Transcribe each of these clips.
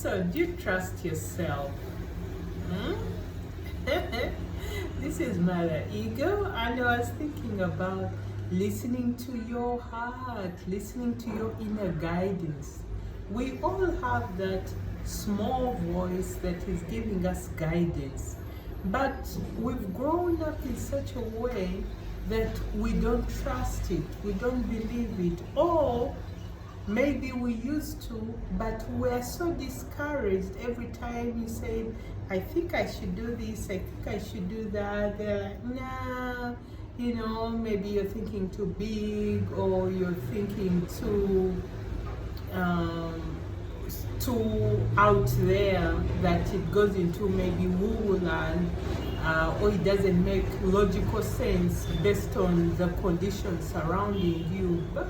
So, do you trust yourself? Hmm? This is Mother Ego, and I was thinking about listening to your heart, listening to your inner guidance. We all have that small voice that is giving us guidance, but we've grown up in such a way that we don't trust it, we don't believe it, or maybe we used to, but we're so discouraged every time you say, I think I should do this, I think I should do that. They're like, nah, maybe you're thinking too big, or you're thinking too out there, that it goes into maybe woo land, or it doesn't make logical sense based on the conditions surrounding you. But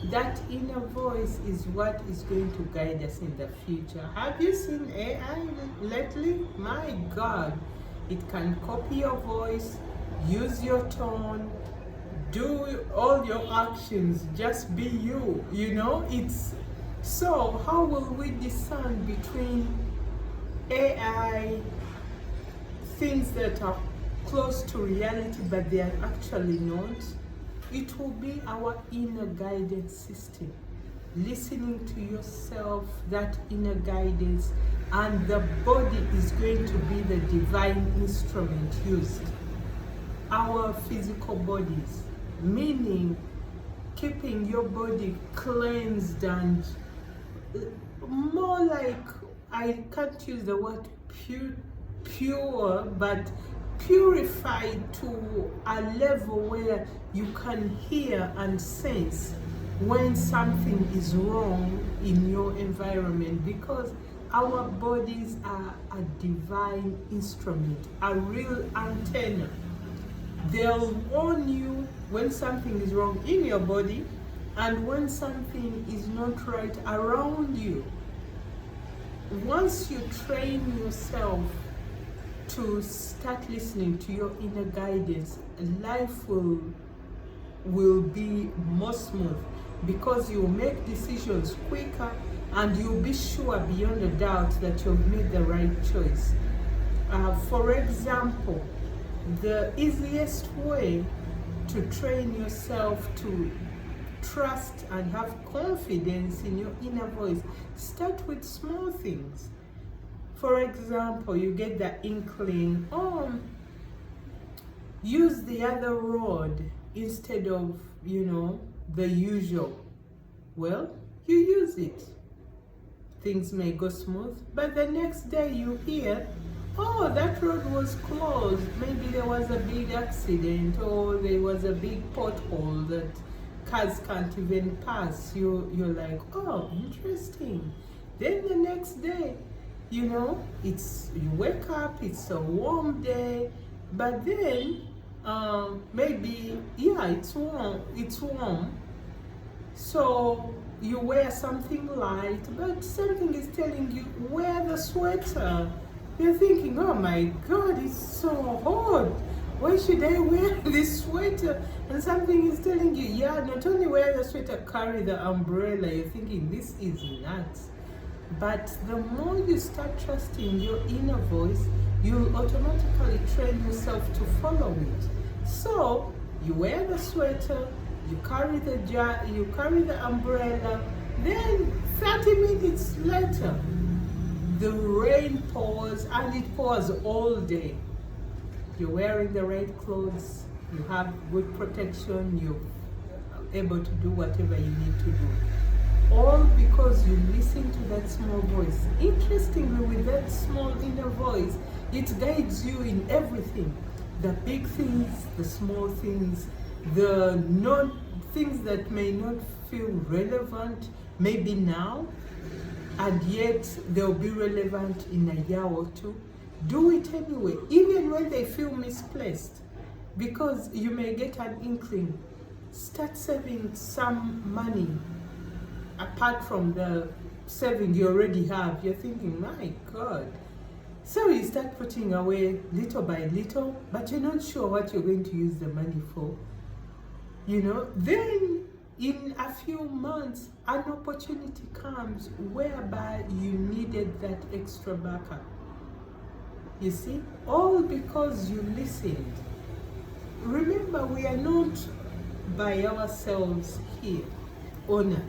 that inner voice is what is going to guide us in the future. Have you seen AI lately? My God, it can copy your voice, use your tone, do all your actions, just be you, it's so how will we discern between AI, things that are close to reality but they are actually not? It will be our inner guidance system, listening to yourself, that inner guidance, and the body is going to be the divine instrument used. Our physical bodies, meaning keeping your body cleansed and more like, I can't use the word pure, but purified to a level where you can hear and sense when something is wrong in your environment, because our bodies are a divine instrument, a real antenna. They'll warn you when something is wrong in your body and when something is not right around you. Once you train yourself to start listening to your inner guidance, life will be more smooth, because you'll make decisions quicker and you'll be sure beyond a doubt that you've made the right choice. For example, the easiest way to train yourself to trust and have confidence in your inner voice, start with small things. For example, you get the inkling, use the other road instead of, the usual. Well, you use it. Things may go smooth, but the next day you hear, that road was closed. Maybe there was a big accident, or there was a big pothole that cars can't even pass. You're like, interesting. Then the next day, you wake up, it's a warm day, but then maybe, it's warm. So you wear something light, but something is telling you, wear the sweater. You're thinking, oh my God, it's so hot. Why should I wear this sweater? And something is telling you, not only wear the sweater, carry the umbrella. You're thinking, this is nuts. But the more you start trusting your inner voice, you automatically train yourself to follow it. So you wear the sweater, you carry the umbrella, then 30 minutes later, the rain pours, and it pours all day. You're wearing the right clothes, you have good protection, you're able to do whatever you need to do. All because you listen to that small voice. Interestingly, with that small inner voice, it guides you in everything. The big things, the small things, the things that may not feel relevant, maybe now, and yet they'll be relevant in a year or two. Do it anyway, even when they feel misplaced, because you may get an inkling. Start saving some money apart from the saving you already have. You're thinking, my God. So you start putting away little by little, but you're not sure what you're going to use the money for. Then in a few months an opportunity comes whereby you needed that extra backup. You see, all because you listened. Remember, we are not by ourselves here on earth.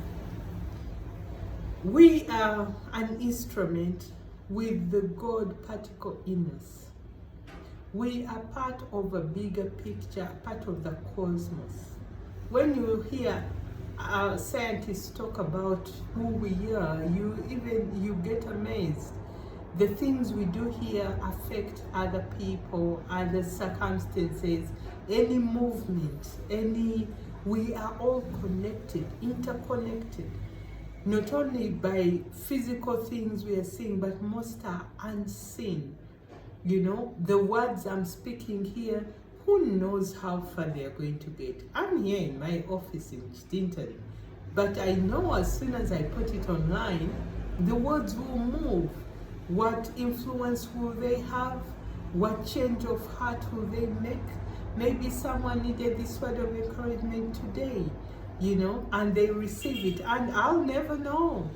We are an instrument with the God particle in us. We are part of a bigger picture, part of the cosmos. When you hear scientists talk about who we are, you get amazed. The things we do here affect other people, other circumstances, any movement, we are all connected, interconnected. Not only by physical things we are seeing, but most are unseen. You know, the words I'm speaking here, who knows how far they are going to get. I'm here in my office in Chitintari, but I know as soon as I put it online, the words will move. What influence will they have? What change of heart will they make? Maybe someone needed this word of encouragement today, you know, and they receive it, and I'll never know.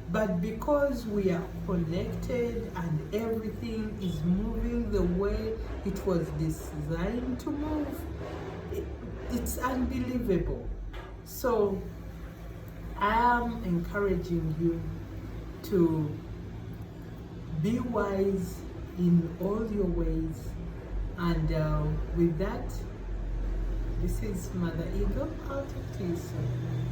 But because we are connected and everything is moving the way it was designed to move, it's unbelievable. So I am encouraging you to be wise in all your ways. And with that, this is Mother Eagle. I'll talk to you soon.